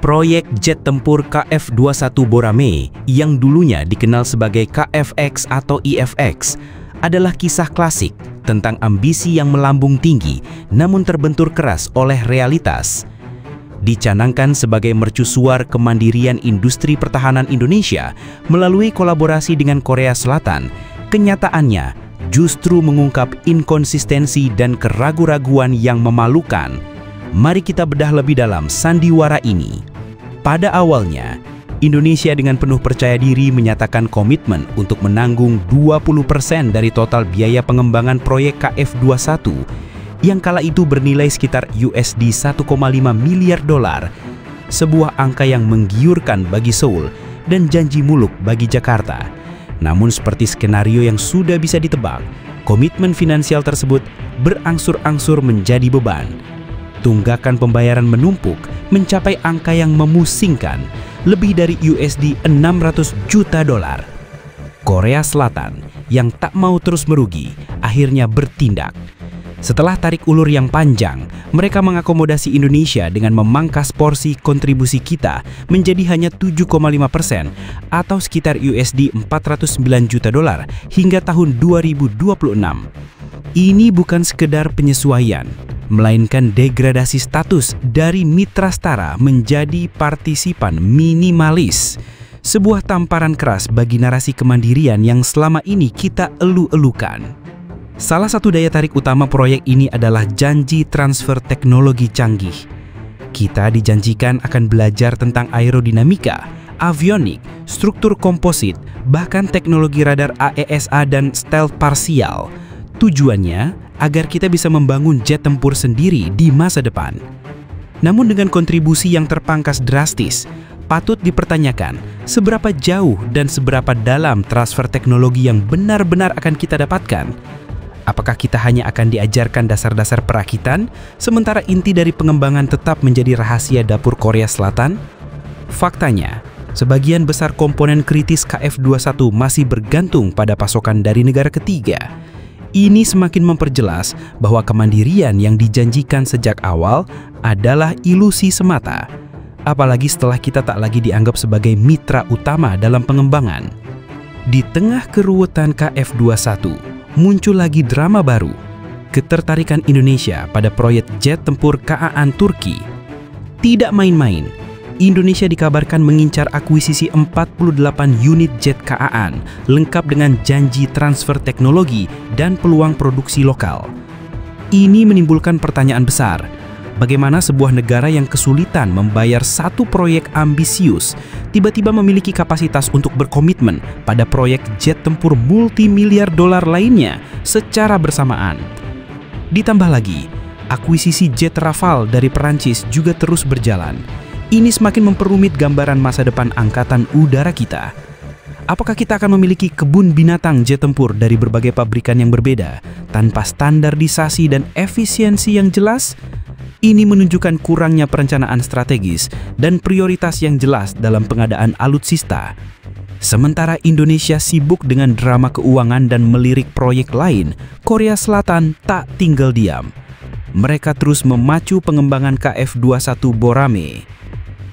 Proyek jet tempur KF-21 Borame yang dulunya dikenal sebagai KFX atau IFX adalah kisah klasik tentang ambisi yang melambung tinggi namun terbentur keras oleh realitas. Dicanangkan sebagai mercusuar kemandirian industri pertahanan Indonesia melalui kolaborasi dengan Korea Selatan, kenyataannya justru mengungkap inkonsistensi dan keraguan-raguan yang memalukan. Mari kita bedah lebih dalam sandiwara ini. Pada awalnya, Indonesia dengan penuh percaya diri menyatakan komitmen untuk menanggung 20% dari total biaya pengembangan proyek KF-21 yang kala itu bernilai sekitar USD 1,5 miliar dolar, sebuah angka yang menggiurkan bagi Seoul dan janji muluk bagi Jakarta. Namun seperti skenario yang sudah bisa ditebak, komitmen finansial tersebut berangsur-angsur menjadi beban. Tunggakan pembayaran menumpuk mencapai angka yang memusingkan, lebih dari USD 600 juta dolar. Korea Selatan yang tak mau terus merugi akhirnya bertindak. Setelah tarik ulur yang panjang, mereka mengakomodasi Indonesia dengan memangkas porsi kontribusi kita menjadi hanya 7,5% atau sekitar USD 409 juta dolar hingga tahun 2026. Ini bukan sekedar penyesuaian, melainkan degradasi status dari mitra setara menjadi partisipan minimalis. Sebuah tamparan keras bagi narasi kemandirian yang selama ini kita elu-elukan. Salah satu daya tarik utama proyek ini adalah janji transfer teknologi canggih. Kita dijanjikan akan belajar tentang aerodinamika, avionik, struktur komposit, bahkan teknologi radar AESA dan stealth parsial. Tujuannya agar kita bisa membangun jet tempur sendiri di masa depan. Namun dengan kontribusi yang terpangkas drastis, patut dipertanyakan seberapa jauh dan seberapa dalam transfer teknologi yang benar-benar akan kita dapatkan. Apakah kita hanya akan diajarkan dasar-dasar perakitan, sementara inti dari pengembangan tetap menjadi rahasia dapur Korea Selatan? Faktanya, sebagian besar komponen kritis KF-21 masih bergantung pada pasokan dari negara ketiga. Ini semakin memperjelas bahwa kemandirian yang dijanjikan sejak awal adalah ilusi semata. Apalagi setelah kita tak lagi dianggap sebagai mitra utama dalam pengembangan. Di tengah keruwetan KF-21, muncul lagi drama baru. Ketertarikan Indonesia pada proyek jet tempur KA-an Turki. Tidak main-main. Indonesia dikabarkan mengincar akuisisi 48 unit jet KA-an lengkap dengan janji transfer teknologi dan peluang produksi lokal. Ini menimbulkan pertanyaan besar. Bagaimana sebuah negara yang kesulitan membayar satu proyek ambisius tiba-tiba memiliki kapasitas untuk berkomitmen pada proyek jet tempur multimiliar dolar lainnya secara bersamaan? Ditambah lagi, akuisisi jet Rafale dari Perancis juga terus berjalan. Ini semakin memperumit gambaran masa depan angkatan udara kita. Apakah kita akan memiliki kebun binatang jet tempur dari berbagai pabrikan yang berbeda, tanpa standarisasi dan efisiensi yang jelas? Ini menunjukkan kurangnya perencanaan strategis dan prioritas yang jelas dalam pengadaan alutsista. Sementara Indonesia sibuk dengan drama keuangan dan melirik proyek lain, Korea Selatan tak tinggal diam. Mereka terus memacu pengembangan KF-21 Borame.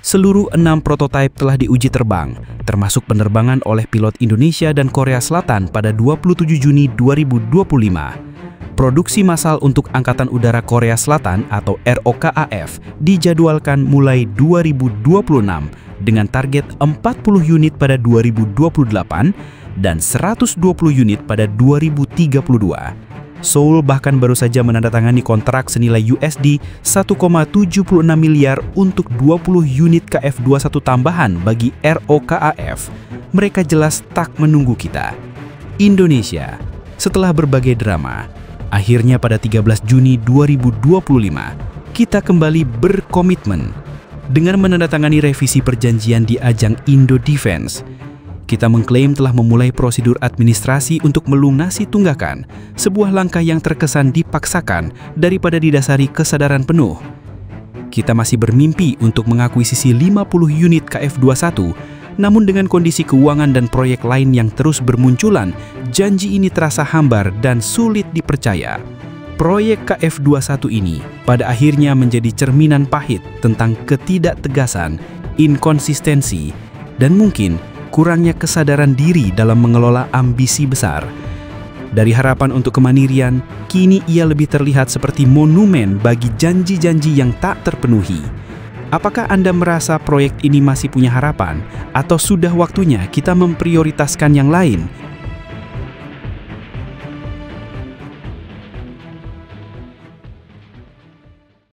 Seluruh 6 prototipe telah diuji terbang, termasuk penerbangan oleh pilot Indonesia dan Korea Selatan pada 27 Juni 2025. Produksi massal untuk Angkatan Udara Korea Selatan atau ROKAF dijadwalkan mulai 2026 dengan target 40 unit pada 2028 dan 120 unit pada 2032. Seoul bahkan baru saja menandatangani kontrak senilai USD 1,76 miliar untuk 20 unit KF-21 tambahan bagi ROKAF. Mereka jelas tak menunggu kita. Indonesia, setelah berbagai drama, akhirnya pada 13 Juni 2025, kita kembali berkomitmen dengan menandatangani revisi perjanjian di ajang Indo Defense. Kita mengklaim telah memulai prosedur administrasi untuk melunasi tunggakan, sebuah langkah yang terkesan dipaksakan daripada didasari kesadaran penuh. Kita masih bermimpi untuk mengakuisisi 50 unit KF-21, namun dengan kondisi keuangan dan proyek lain yang terus bermunculan, janji ini terasa hambar dan sulit dipercaya. Proyek KF-21 ini pada akhirnya menjadi cerminan pahit tentang ketidaktegasan, inkonsistensi, dan mungkin kurangnya kesadaran diri dalam mengelola ambisi besar. Dari harapan untuk kemandirian, kini ia lebih terlihat seperti monumen bagi janji-janji yang tak terpenuhi. Apakah Anda merasa proyek ini masih punya harapan, atau sudah waktunya kita memprioritaskan yang lain?